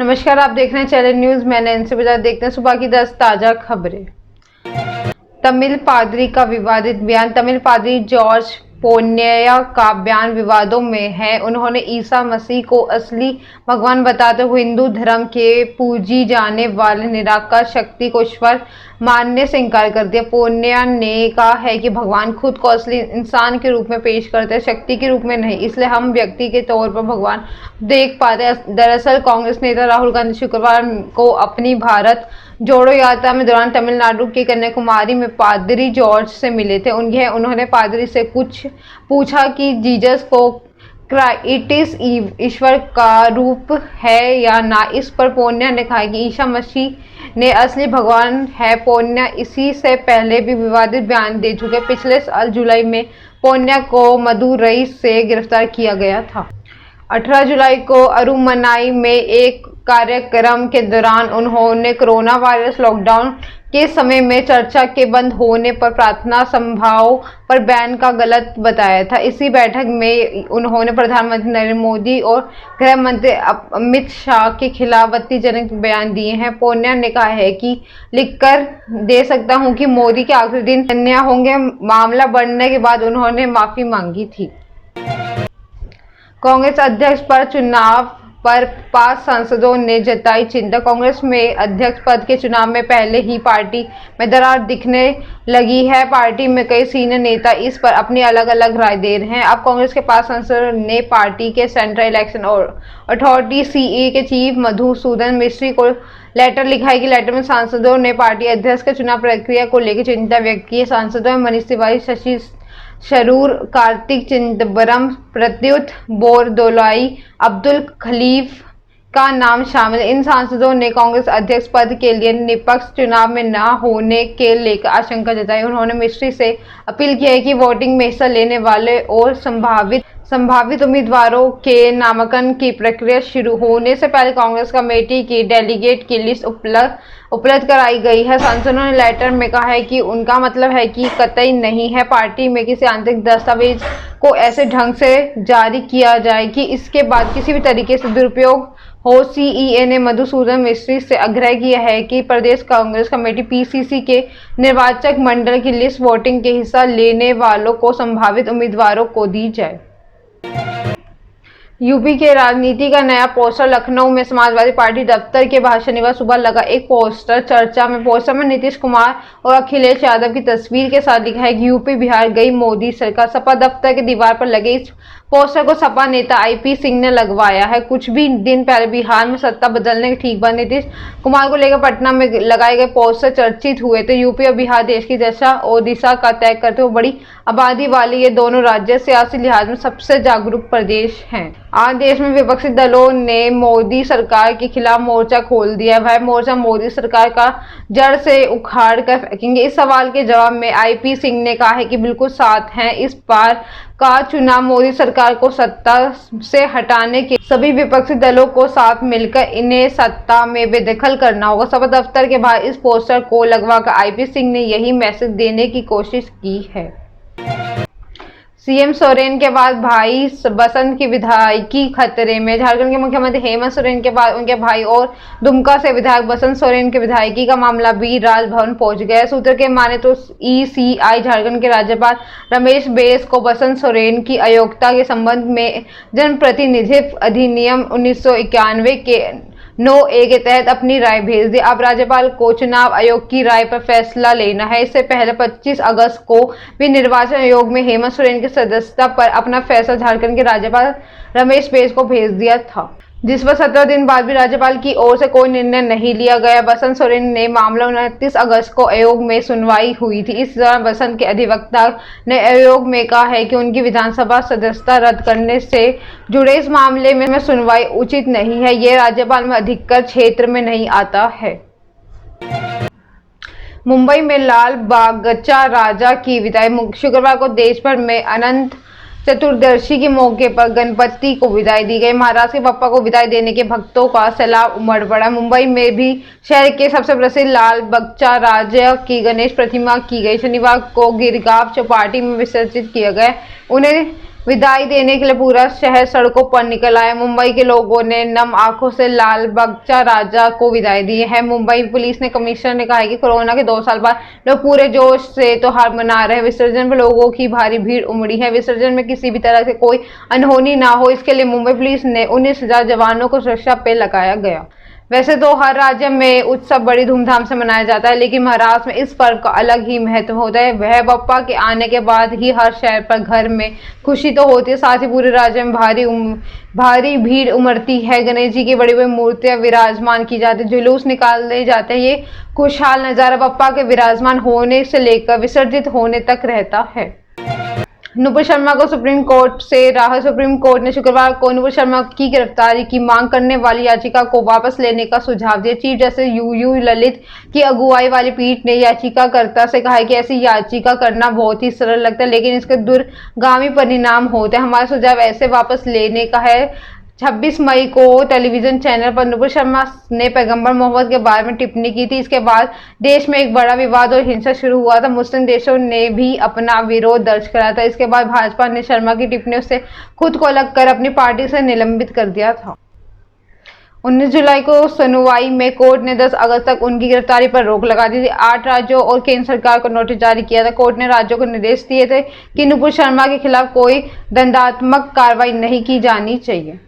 नमस्कार, आप देख रहे हैं चैनल न्यूज। मैं नैन्सी बजाज। देखते हैं सुबह की 10 ताजा खबरें। तमिल पादरी का विवादित बयान। तमिल पादरी जॉर्ज पोन्नैया का बयान विवादों में है। उन्होंने ईसा मसीह को असली भगवान बताते हुए हिंदू धर्म के पूजी जाने वाले निराकार शक्ति को ईश्वर मानने से इनकार कर दिया। पोन्नैया ने कहा है कि भगवान खुद को असली इंसान के रूप में पेश करते हैं, शक्ति के रूप में नहीं, इसलिए हम व्यक्ति के तौर पर भगवान देख पाते हैं। दरअसल कांग्रेस नेता राहुल गांधी शुक्रवार को अपनी भारत जोड़ो यात्रा में दौरान तमिलनाडु के कन्याकुमारी में पादरी जॉर्ज से मिले थे। उन्होंने पादरी से कुछ पूछा कि जीसस को क्राइटिस ईश्वर का रूप है या ना। इस पर पोन्नैया ने कहा कि ईसा मसीह ने असली भगवान है। पोन्नैया इसी से पहले भी विवादित बयान दे चुके। पिछले साल जुलाई में पोन्नैया को मदुरई से गिरफ्तार किया गया था। 18 जुलाई को अरुमनाई में एक कार्यक्रम के दौरान उन्होंने कोरोना वायरस लॉकडाउन के समय में चर्चा के बंद होने पर प्रार्थना सभाओं पर बैन का गलत बताया था। इसी बैठक में उन्होंने प्रधानमंत्री नरेंद्र मोदी और गृह मंत्री अमित शाह के खिलाफ आपत्तिजनक बयान दिए हैं। पोन्नैया ने कहा है कि लिखकर दे सकता हूं कि मोदी के आखिरी दिन कन्या होंगे। मामला बढ़ने के बाद उन्होंने माफी मांगी थी। कांग्रेस अध्यक्ष पर चुनाव पर 5 सांसदों ने जताई चिंता। कांग्रेस में अध्यक्ष पद के चुनाव में पहले ही पार्टी में दरार दिखने लगी है। पार्टी में कई सीनियर नेता इस पर अपनी अलग अलग राय दे रहे हैं। अब कांग्रेस के 5 सांसदों ने पार्टी के सेंट्रल इलेक्शन अथॉरिटी सीए के चीफ मधुसूदन मिस्त्री को लेटर लिखा है कि लेटर में सांसदों ने पार्टी अध्यक्ष के चुनाव प्रक्रिया को लेकर चिंता व्यक्त की है। सांसदों में मनीष तिवारी, शशि थरूर, कार्तिक चिदंबरम, प्रद्युत बोरदोलाई, अब्दुल खलीफ का नाम शामिल है। इन सांसदों ने कांग्रेस अध्यक्ष पद के लिए निष्पक्ष चुनाव में न होने के लेकर आशंका जताई। उन्होंने मिस्त्री से अपील की है कि वोटिंग में हिस्सा लेने वाले और संभावित उम्मीदवारों के नामांकन की प्रक्रिया शुरू होने से पहले कांग्रेस कमेटी की डेलीगेट की लिस्ट उपलब्ध कराई गई है। सांसदों ने लेटर में कहा है कि उनका मतलब है कि कतई नहीं है पार्टी में किसी आंतरिक दस्तावेज को ऐसे ढंग से जारी किया जाए कि इसके बाद किसी भी तरीके से दुरुपयोग हो। सीईए ने मधुसूदन मिस्त्री से आग्रह किया है कि प्रदेश कांग्रेस कमेटी पीसीसी के निर्वाचक मंडल की लिस्ट वोटिंग के हिस्सा लेने वालों को संभावित उम्मीदवारों को दी जाए। यूपी के राजनीति का नया पोस्टर। लखनऊ में समाजवादी पार्टी दफ्तर के बाहर शनिवार सुबह लगा एक पोस्टर चर्चा में। पोस्टर में नीतीश कुमार और अखिलेश यादव की तस्वीर के साथ लिखा है कि यूपी बिहार गई मोदी सरकार। सपा दफ्तर के दीवार पर लगे इस पोस्टर को सपा नेता आईपी सिंह ने लगवाया है। कुछ भी दिन पहले बिहार में सत्ता बदलने के ठीक बाद नीतीश कुमार को लेकर पटना में लगाए गए पोस्टर चर्चित हुए थे। यूपी और बिहार देश की दशा और दिशा का तय करते हुए बड़ी आबादी वाले ये दोनों राज्य सियासी लिहाज में सबसे जागरूक प्रदेश हैं। आज देश में विपक्षी दलों ने मोदी सरकार के खिलाफ मोर्चा खोल दिया। वह मोर्चा मोदी सरकार का जड़ से उखाड़ कर फेंकेंगे। इस सवाल के जवाब में आईपी सिंह ने कहा है कि बिल्कुल साथ हैं। इस बार का चुनाव मोदी सरकार को सत्ता से हटाने के सभी विपक्षी दलों को साथ मिलकर इन्हें सत्ता में बेदखल करना होगा। सपा दफ्तर के बाहर इस पोस्टर को लगवाकर आईपी सिंह ने यही मैसेज देने की कोशिश की है। सीएम सोरेन के बाद भाई बसंत की विधायकी खतरे में। झारखंड के मुख्यमंत्री हेमंत सोरेन के बाद उनके भाई और दुमका से विधायक बसंत सोरेन की विधायकी का मामला भी राजभवन पहुंच गया। सूत्र के माने तो ईसीआई झारखंड के राज्यपाल रमेश बैस को बसंत सोरेन की अयोग्यता के संबंध में जनप्रतिनिधित्व अधिनियम 1991 के 9A के तहत अपनी राय भेज दी। अब राज्यपाल को चुनाव आयोग की राय पर फैसला लेना है। इससे पहले 25 अगस्त को भी निर्वाचन आयोग में हेमंत सोरेन की सदस्यता पर अपना फैसला झारखंड के राज्यपाल रमेश बैस को भेज दिया था, जिस पर 17 दिन बाद भी राज्यपाल की ओर से कोई निर्णय नहीं लिया गया। बसंत सोरेन ने मामला 29 अगस्त को आयोग में सुनवाई हुई थी। इस दौरान बसंत के अधिवक्ता ने आयोग में कहा है कि उनकी विधानसभा सदस्यता रद्द करने से जुड़े इस मामले में सुनवाई उचित नहीं है। यह राज्यपाल में अधिकार क्षेत्र में नहीं आता है। मुंबई में लाल बागचा राजा की विदाई। शुक्रवार को देश भर में अनंत चतुर्दशी के मौके पर गणपति को विदाई दी गई। महाराष्ट्र के बप्पा को विदाई देने के भक्तों का सैलाब उमड़ पड़ा। मुंबई में भी शहर के सबसे प्रसिद्ध लाल बगचा राजा की गणेश प्रतिमा की गई। शनिवार को गिरगांव चौपाटी में विसर्जित किया गया। उन्हें विदाई देने के लिए पूरा शहर सड़कों पर निकल आया। मुंबई के लोगों ने नम आंखों से लाल बगचा राजा को विदाई दी है। मुंबई पुलिस ने कमिश्नर ने कहा है कि कोरोना के 2 साल बाद लोग पूरे जोश से त्योहार मना रहे हैं। विसर्जन में लोगों की भारी भीड़ उमड़ी है। विसर्जन में किसी भी तरह से कोई अनहोनी ना हो, इसके लिए मुंबई पुलिस ने 19,000 जवानों को सुरक्षा पे लगाया गया। वैसे तो हर राज्य में उत्सव बड़ी धूमधाम से मनाया जाता है, लेकिन महाराष्ट्र में इस पर्व का अलग ही महत्व होता है। वह बप्पा के आने के बाद ही हर शहर पर घर में खुशी तो होती है, साथ ही पूरे राज्य में भारी भीड़ उमड़ती है। गणेश जी की बड़ी बड़ी मूर्तियां विराजमान की जाती है, जुलूस निकाले जाते हैं। ये खुशहाल नजारा बप्पा के विराजमान होने से लेकर विसर्जित होने तक रहता है। नुपुर शर्मा को सुप्रीम कोर्ट से राहत। सुप्रीम कोर्ट ने शुक्रवार को नुपुर शर्मा की गिरफ्तारी की मांग करने वाली याचिका को वापस लेने का सुझाव दिया। चीफ जस्टिस यूयू ललित की अगुवाई वाली पीठ ने याचिकाकर्ता से कहा है कि ऐसी याचिका करना बहुत ही सरल लगता है, लेकिन इसके दूरगामी परिणाम होते हैं। हमारा सुझाव ऐसे वापस लेने का है। 26 मई को टेलीविजन चैनल पर नुपुर शर्मा ने पैगंबर मोहम्मद के बारे में टिप्पणी की थी। इसके बाद देश में एक बड़ा विवाद और हिंसा शुरू हुआ था। मुस्लिम देशों ने भी अपना विरोध दर्ज कराया था। इसके बाद भाजपा ने शर्मा की टिप्पणियों से खुद को अलग कर अपनी पार्टी से निलंबित कर दिया था। 19 जुलाई को सुनवाई में कोर्ट ने 10 अगस्त तक उनकी गिरफ्तारी पर रोक लगा दी थी। 8 राज्यों और केंद्र सरकार को नोटिस जारी किया था। कोर्ट ने राज्यों को निर्देश दिए थे कि नुपुर शर्मा के खिलाफ कोई दंडात्मक कार्रवाई नहीं की जानी चाहिए।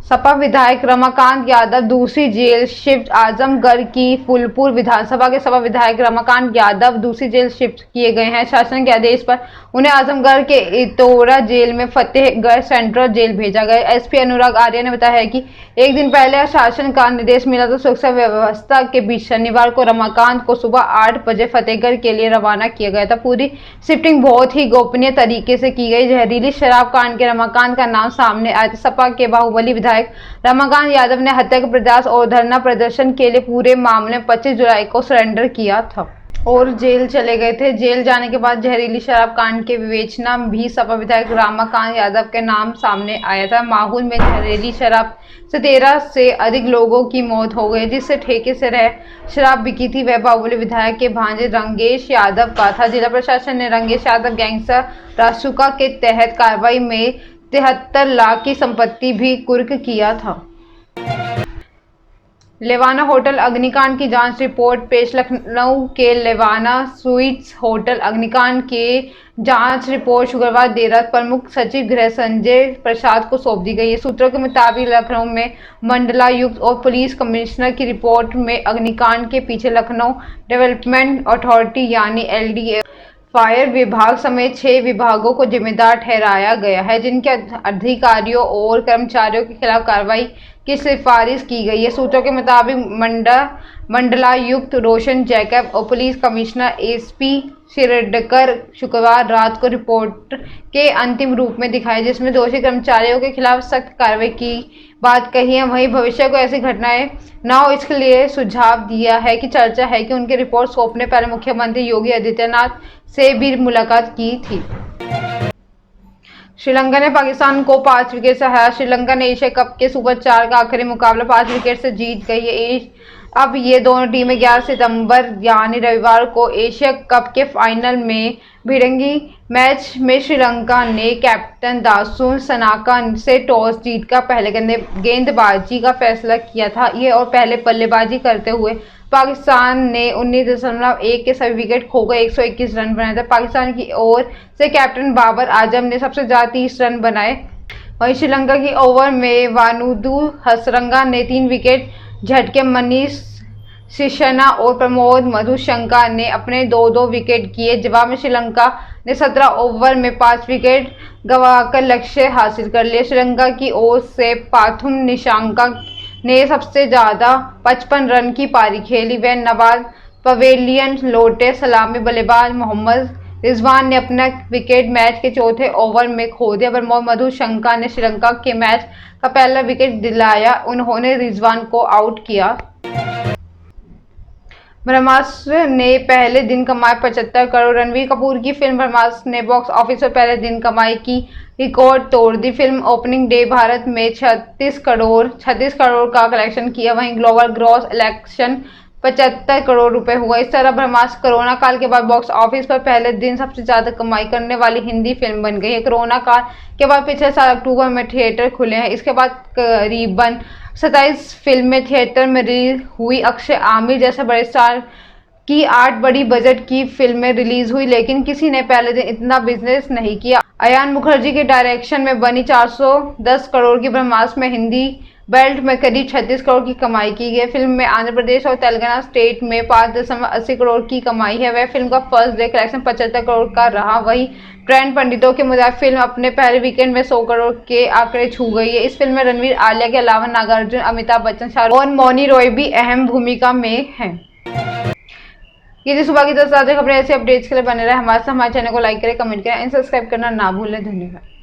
सपा विधायक रमाकांत यादव दूसरी जेल शिफ्ट। आजमगढ़ की फूलपुर विधानसभा के सपा विधायक रमाकांत यादव दूसरी जेल शिफ्ट किए गए हैं। शासन के आदेश पर उन्हें आजमगढ़ के इतौरा जेल में फतेहगढ़ सेंट्रल जेल भेजा गया। एसपी अनुराग आर्य ने बताया है कि एक दिन पहले शासन का निर्देश मिला था। सुरक्षा व्यवस्था के बीच शनिवार को रमाकांत को सुबह 8 बजे फतेहगढ़ के लिए रवाना किया गया था। पूरी शिफ्टिंग बहुत ही गोपनीय तरीके से की गई। जहरीली शराब कांड के रमाकांत का नाम सामने आया था। सपा के बाहुबली विधायक रमाकांत यादव ने हत्या के प्रयास और धरना प्रदर्शन के लिए पूरे मामले में 25 जुलाई को सरेंडर किया था और जेल चले गए थे। जेल जाने के बाद जहरीली शराब कांड के विवेचना भी सपा विधायक रमाकांत यादव के नाम सामने आया था। माहौल में जहरीली शराब से 13 से अधिक लोगों की मौत हो गई, जिससे ठेके से शराब बिकी थी। वह बाहुबली विधायक के भांजे रंगेश यादव का था। जिला प्रशासन ने रंगेश यादव गैंगस्टर रासुका के तहत कार्रवाई में 73 लाख की संपत्ति भी कुर्क किया था। लेवाना होटल अग्निकांड की जांच रिपोर्ट पेश। लखनऊ के लेवाना स्वीट्स होटल अग्निकांड के जांच रिपोर्ट शुक्रवार देर रात प्रमुख सचिव गृह संजय प्रसाद को सौंप दी गई है। सूत्रों के मुताबिक लखनऊ में मंडलायुक्त और पुलिस कमिश्नर की रिपोर्ट में अग्निकांड के पीछे लखनऊ डेवलपमेंट अथॉरिटी यानी LDA फायर विभाग समेत 6 विभागों को जिम्मेदार ठहराया गया है, जिनके अधिकारियों और कर्मचारियों के खिलाफ कार्रवाई की सिफारिश की गई है। सूत्रों के मुताबिक मंडलायुक्त रोशन जैकब और पुलिस कमिश्नर SP शिरडकर शुक्रवार रात को रिपोर्ट के अंतिम रूप में दिखाई, जिसमें दोषी कर्मचारियों के खिलाफ सख्त कार्रवाई की बात कही है। वहीं भविष्य को ऐसी घटनाएं न हो, इसके लिए सुझाव दिया है कि चर्चा है कि उनकी रिपोर्ट सौंपने पहले मुख्यमंत्री योगी आदित्यनाथ से भी मुलाकात की थी। श्रीलंका ने पाकिस्तान को 5 विकेट से हराया। श्रीलंका ने एशिया कप के सुपर 4 का आखिरी मुकाबला 5 विकेट से जीत गई है। अब ये दोनों टीमें 11 सितंबर यानी रविवार को एशिया कप के फाइनल में भिड़ेंगी। मैच में श्रीलंका ने कैप्टन दासुन सनाका से टॉस जीतकर पहले गेंदबाजी का फैसला किया था। ये और पहले बल्लेबाजी करते हुए पाकिस्तान ने 19.1 के सभी विकेट खोकर 121 रन बनाए थे। पाकिस्तान की ओर से कैप्टन बाबर आजम ने सबसे ज्यादा 30 रन बनाए। वहीं श्रीलंका की ओवर में वानुदु हसरंगा ने 3 विकेट झटके। मनीष सिसोदिया और प्रमोद मधुशंका ने अपने 2-2 विकेट किए। जवाब में श्रीलंका ने 17 ओवर में 5 विकेट गंवाकर लक्ष्य हासिल कर लिया। श्रीलंका की ओर से पाथुम निशंका ने सबसे ज्यादा 55 रन की पारी खेली। वह नवाज पवेलियन लौटे। सलामी बल्लेबाज मोहम्मद रिजवान ने अपना विकेट मैच के चौथे ओवर में खो दिया। प्रमोद मधुशंका ने श्रीलंका के मैच का पहला विकेट दिलाया। उन्होंने रिजवान को आउट किया। ब्रह्मास्त्र ने पहले दिन कमाए 75 करोड़। रणबीर कपूर की फिल्म ब्रह्मास्त्र ने बॉक्स ऑफिस पर पहले दिन कमाई की रिकॉर्ड तोड़ दी। फिल्म ओपनिंग डे भारत में 36 करोड़ का कलेक्शन किया। वहीं ग्लोबल ग्रॉस कलेक्शन 75 करोड़ रुपए हुआ। इस तरह ब्रह्मास्त्र कोरोना काल के बाद बॉक्स ऑफिस पर पहले दिन सबसे ज्यादा कमाई करने वाली हिंदी फिल्म बन गई है। कोरोना काल के बाद पिछले साल अक्टूबर में थिएटर खुले हैं। इसके बाद करीबन 27 फिल्में थिएटर में रिलीज हुई। अक्षय आमिर जैसे बड़े स्टार की 8 बड़ी बजट की फिल्में रिलीज हुई, लेकिन किसी ने पहले दिन इतना बिजनेस नहीं किया। अयान मुखर्जी के डायरेक्शन में बनी 410 करोड़ की ब्रह्मास्त्र में हिंदी बेल्ट में करीब 36 करोड़ की कमाई की गई। फिल्म में आंध्र प्रदेश और तेलंगाना स्टेट में 5.80 करोड़ की कमाई है। वह फिल्म का फर्स्ट डे कलेक्शन 75 करोड़ का रहा। वहीं ट्रेंड पंडितों के मुताबिक फिल्म अपने पहले वीकेंड में 100 करोड़ के आंकड़े छू गई है। इस फिल्म में रणवीर, आलिया के अलावा नागार्जुन, अमिताभ बच्चन, शाहरुख और मौनी रॉय भी अहम भूमिका में हैं। ये थी सुबह की 10 ताज़ा खबरें। ऐसे अपडेट्स के लिए बने रहे हमारे चैनल को लाइक करें, कमेंट करें, सब्सक्राइब करना ना भूलें। धन्यवाद।